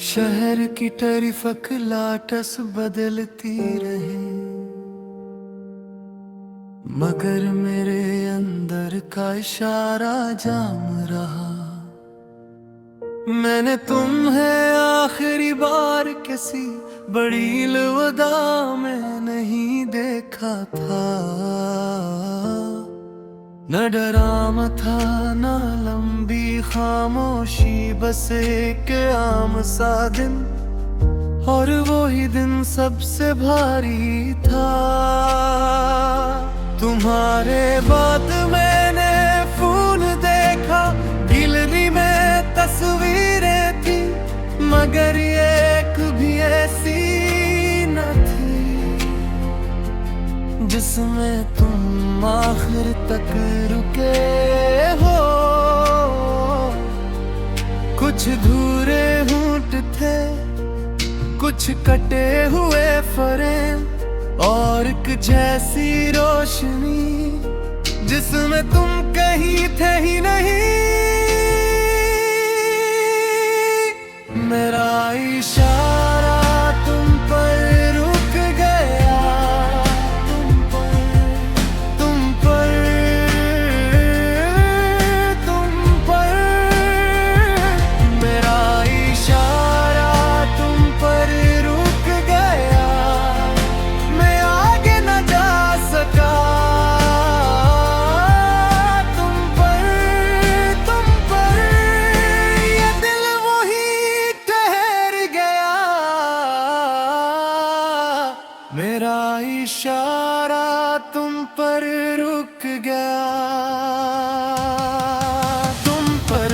शहर की टरीफक लाटस बदलती रहे, मगर मेरे अंदर का इशारा जाम रहा। मैंने तुम्हें आखिरी बार किसी बड़ी अलविदा में नहीं देखा था। न डराम था न लंबी खामोशी, बस एक आम सा दिन, और वो ही दिन सबसे भारी था। तुम्हारे बाद मैंने फोन देखा, गैलरी में तस्वीरें थी, मगर एक भी ऐसी न थी जिसमें तुम आखिर तक रुके हो। कुछ धूरे होंठ थे, कुछ कटे हुए फ्रेम, और एक जैसी रोशनी जिसमें तुम कहीं थे ही नहीं। मेरा इशारा तुम पर रुक गया, तुम पर मेरा इशारा तुम पर रुक गया, मैं आगे न जा सका। तुम पर ये दिल वही ठहर गया। मेरा इशारा तुम पर रुक गया, तुम पर।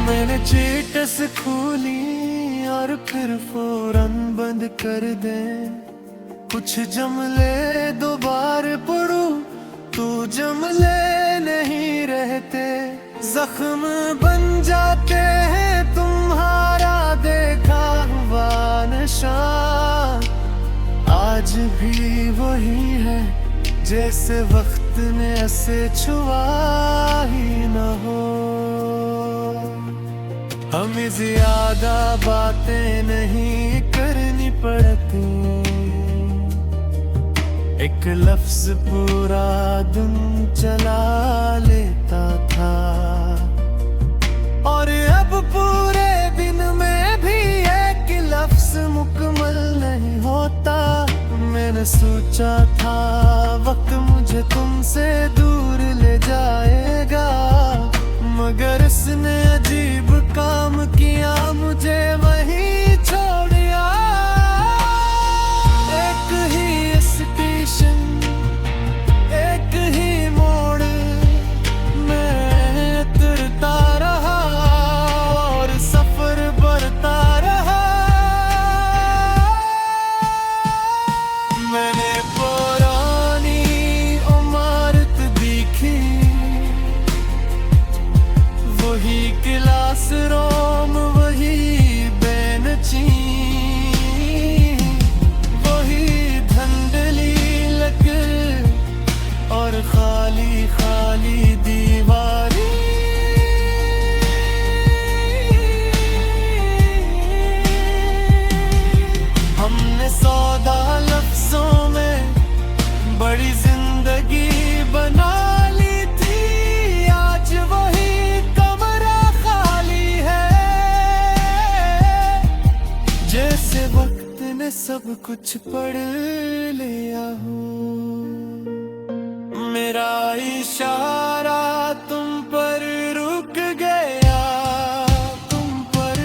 मैंने चेटस खोली और फिर फौरन बंद कर दे। कुछ जमले दोबारा पढ़ूं तो जमले नहीं रहते, जख्म बन जाते हैं तुम्हारा देखा हुआ निशान। आज भी वही है जैसे वक्त ने ऐसे छुआ ही न हो। हमें ज्यादा बातें नहीं करनी पड़ती, एक लफ्ज पूरा दिन चला लेता था। और अब पूरे दिन में भी एक लफ्ज मुकम्मल नहीं होता। मैंने सोचा था वक्त मुझे तुमसे दूर ले जाएगा, मगर इसने अजीब काम किया, मुझे वहीं छोड़ दिया। एक ही स्टेशन, एक ही मोड़, मैं उतरता रहा और सफर बढ़ता रहा। मैंने पुरानी इमारत देखी, वही क्लासरूम, वही बेंची, वही धंधली लग और खाली खाली दीवारी। हमने सौदा लफ्जों में बड़ी जिंदगी बना ली थी, आज वही कमरा खाली है, जैसे वक्त ने सब कुछ पढ़ लिया हो। मेरा इशारा तुम पर रुक गया, तुम पर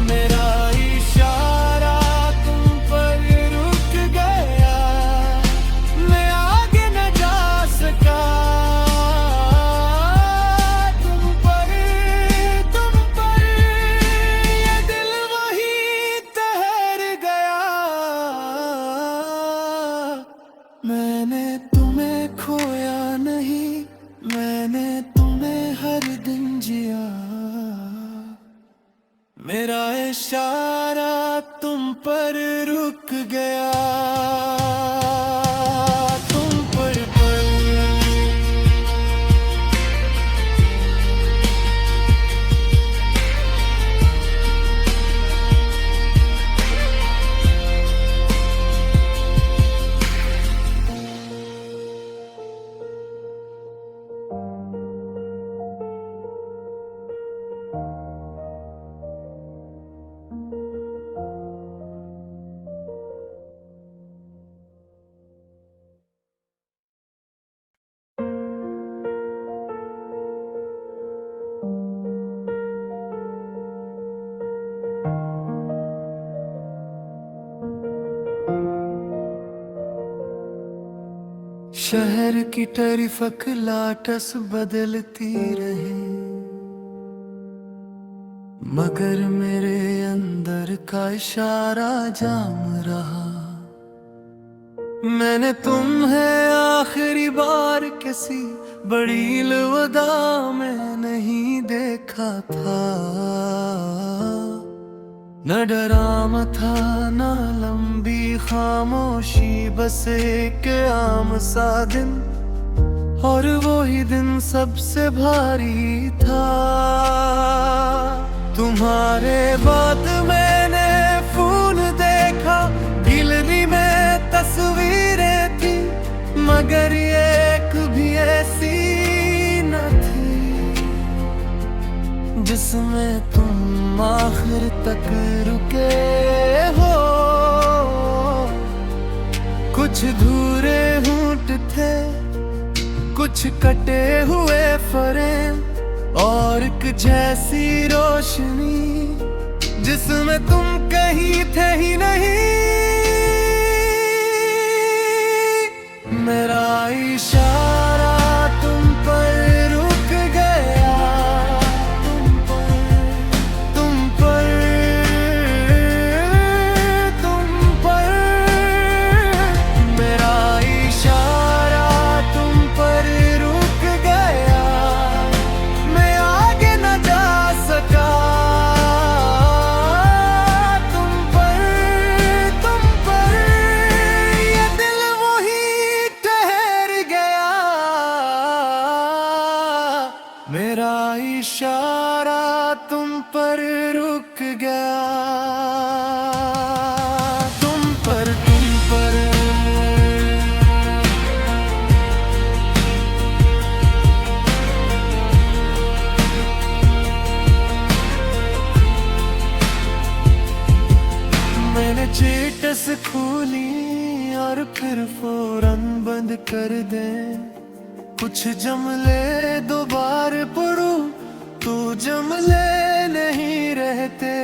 मेरा इशारा तुम पर रुक गया, मैं आगे न जा सका। तुम पर ये दिल वही ठहर इशारा तुम पर रुक गया, तुम पर शहर की टरीफक लाटस बदलती रहे, मगर मेरे अंदर का इशारा जाम रहा। मैंने तुम्हें आखिरी बार किसी बड़ी अलविदा में नहीं देखा था, न डराम था न लंबी खामोशी, बस एक आम सा दिन, और वो ही दिन सबसे भारी था। तुम्हारे बाद मैंने फूल देखा, गैलरी में तस्वीरें थी, मगर एक भी ऐसी न थी जिसमें तुम आखिर तक रुके हो। कुछ धूरे होंठ थे, कुछ कटे हुए फ्रेम, और एक जैसी रोशनी जिसमें तुम कहीं थे ही नहीं। मेरा इशारा तुम पर रुक गया, तुम पर मेरा इशारा तुम पर रुक गया, मैं आगे न जा सका। तुम पर ये दिल वही ठहर गया, मेरा इशारा तुम पर रुक गया, तुम पर मैंने चेटस खोली और फिर फौरन बंद कर दे। कुछ जमले दोबारा पढ़ूं तो जमले नहीं रहते,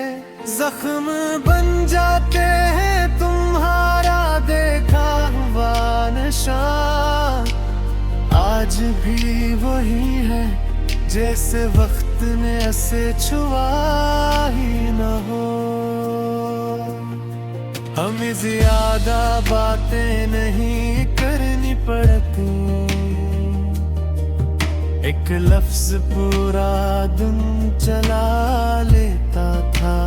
जख्म बन जाते हैं तुम्हारा देखा हुआ निशान। आज भी वही है जैसे वक्त ने ऐसे छुआ ही न हो। हमें ज्यादा बातें नहीं करनी पड़ती, एक लफ्ज पूरा दिन चला लेता था,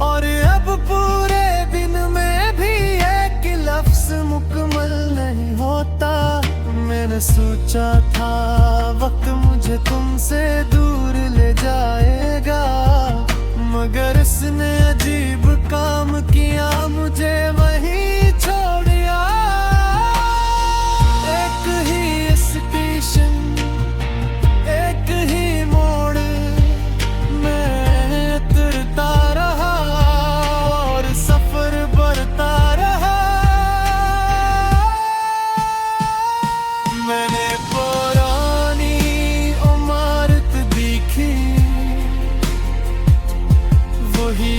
और अब पूरे दिन में भी एक लफ्ज मुकम्मल नहीं होता। मैंने सोचा था वक्त मुझे तुमसे दूर ले जाएगा, मगर इसने अजीब काम किया, मुझे वहीं छोड़ दिया। एक ही स्टेशन, एक ही मोड़, मैं उतरता रहा और सफर बढ़ता रहा। मैंने पुरानी इमारत देखी, वही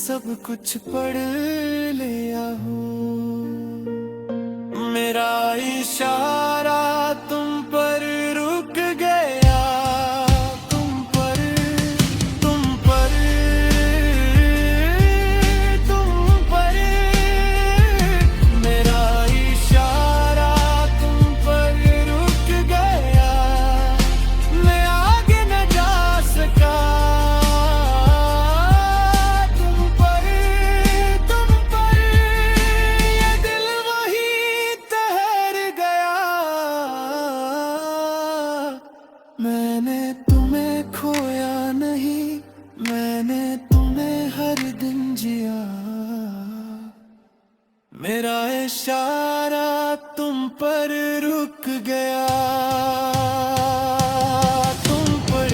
सब कुछ पढ़ लिया हूँ। मेरा इशारा तुम पर रुक गया, तुम पर, तुम पर, तुम पर। मेरा इशारा तुम पर रुक गया, मैं आगे न जा सका। तुम पर, ये दिल वही ठहर गया। मैंने तुम्हें खोया नहीं, मैंने तुम्हें हर दिन जिया। मेरा इशारा तुम पर रुक गया, तुम पर।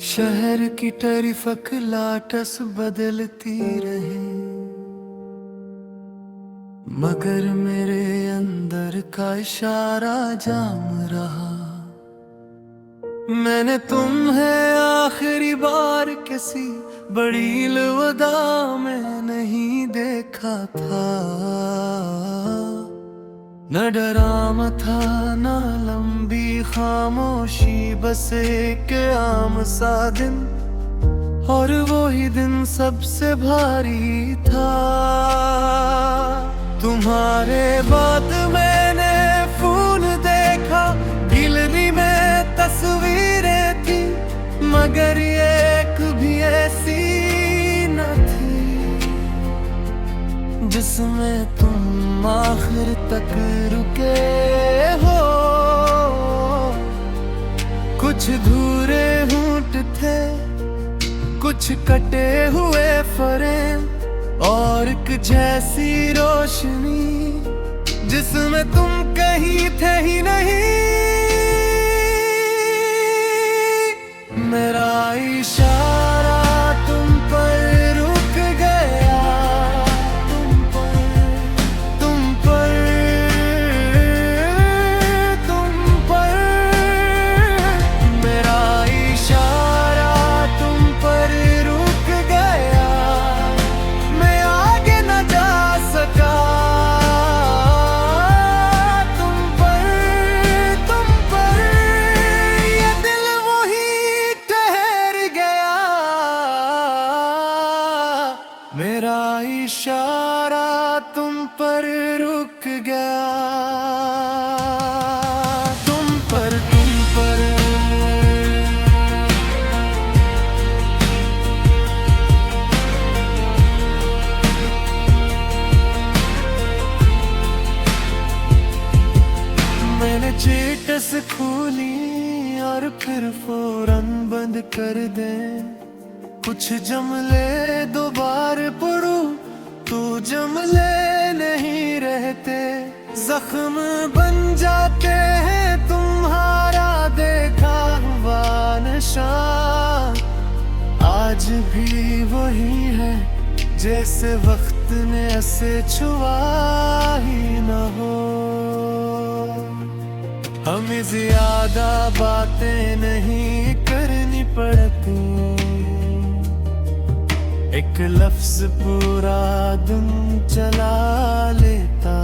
शहर की टरफक लाटस बदलती रहे, मगर मेरे अंदर का इशारा जाम रहा। मैंने तुम्हें आखिरी बार किसी बड़ी अलविदा में नहीं देखा था। न डराम था न लंबी खामोशी, बस एक आम सा दिन, और वो ही दिन सबसे भारी था। तुम्हारे बाद मैंने फोन देखा, गैलरी में तस्वीरें थी, मगर एक भी ऐसी न थी जिसमें तुम आखिर तक रुके हो। कुछ धूरे होंठ थे, कुछ कटे हुए फ्रेम, और एक जैसी रोशनी जिसमें तुम कहीं थे ही नहीं। मेरा इशारा तुम पर रुक गया, तुम पर, तुम पर, तुम पर। मेरा इशारा तुम पर रुक गया, मैं आगे न जा सका। तुम पर, ये दिल वही ठहर गया। मेरा इशारा तुम पर रुक गया, तुम पर, तुम पर। मैंने चेटस खोली और फिर फौरन बंद कर दे। कुछ जमले दोबारा पढ़ो तो जमले नहीं रहते, जख्म बन जाते हैं तुम्हारा देखा हुआ निशान। आज भी वही है जैसे वक्त ने ऐसे छुआ ही न हो। हमें ज्यादा बातें नहीं करनी पड़ती, एक लफ्ज पूरा दिन चला लेता